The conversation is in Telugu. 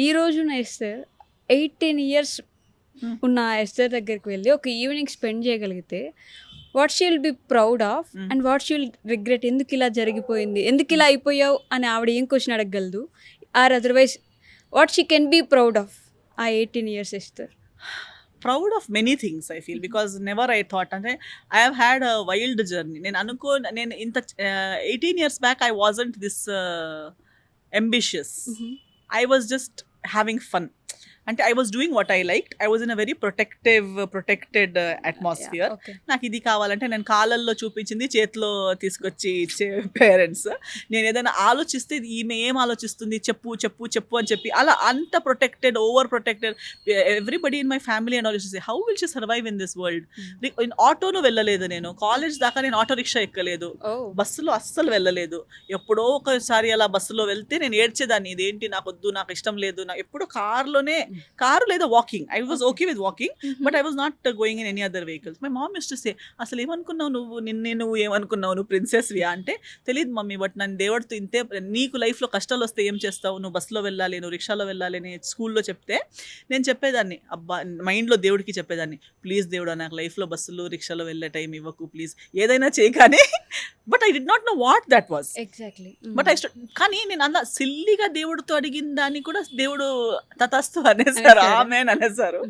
ఈ రోజున ఎస్తర్ 18 ఇయర్స్ ఉన్న ఎస్తర్ దగ్గరికి వెళ్ళి ఒక ఈవినింగ్ స్పెండ్ చేయగలిగితే what she will be proud of and what she will regret, ఎందుకు ఇలా జరిగిపోయింది, ఎందుకు ఇలా అయిపోయావు అని ఆవిడ ఏం క్వశ్చన్ అడగగలదు, or otherwise what she can be proud of ఆ 18 years Esther? Proud of many things I feel, because never I thought, అంటే I have had a wild journey. నేను ఇంత 18 years back I wasn't this ambitious. I was just having fun. అంటే I was doing what I like. I was in a very protected atmosphere. నాకు ఇది కావాలంటే నేను కాలల్లో చూపించింది చేతిలో తీసుకొచ్చి ఇచ్చే పేరెంట్స్. నేను ఏదైనా ఆలోచిస్తే ఈమె ఏం ఆలోచిస్తుంది చెప్పు చెప్పు చెప్పు అని చెప్పి అలా అంత protected, over protected. Everybody in my family and ఆలోచిస్తే how will she survive in this world. ఆటోలో వెళ్ళలేదు, నేను కాలేజ్ దాకా నేను ఆటో రిక్షా ఎక్కలేదు, బస్సులో అస్సలు వెళ్ళలేదు. ఎప్పుడో ఒకసారి అలా బస్సులో వెళ్తే నేను ఏడ్చేదాన్ని, ఇదేంటి నాకు వద్దు, నాకు ఇష్టం లేదు. నాకు ఎప్పుడో కారు లేదా walking. I was okay with walking, but I was not going in any other vehicles. My mom use to say, అసలు ఏమనుకున్నావు నువ్వు ఏమనుకున్నావు, నువ్వు ప్రిన్సెస్వియా అంటే, తెలియదు మమ్మీ, బట్ నన్ను దేవుడితో ఇంతే, నీకు లైఫ్లో కష్టాలు వస్తే ఏం చేస్తావు, నువ్వు బస్సులో వెళ్ళాలి, నువ్వు రిక్షాలో వెళ్ళాలి అని స్కూల్లో చెప్తే నేను చెప్పేదాన్ని, అబ్బా మైండ్లో దేవుడికి చెప్పేదాన్ని, ప్లీజ్ దేవుడా నాకు లైఫ్లో బస్సులో రిక్షాలో వెళ్ళే టైం ఇవ్వకు ప్లీజ్, ఏదైనా చేయి. కానీ but I did not know what that was exactly. But కానీ నేను అలా సిల్లీగా దేవుడితో అడిగిన దాన్ని కూడా దేవుడు తథాస్తు అనేసారు, ఆమెన్ అనేసారు.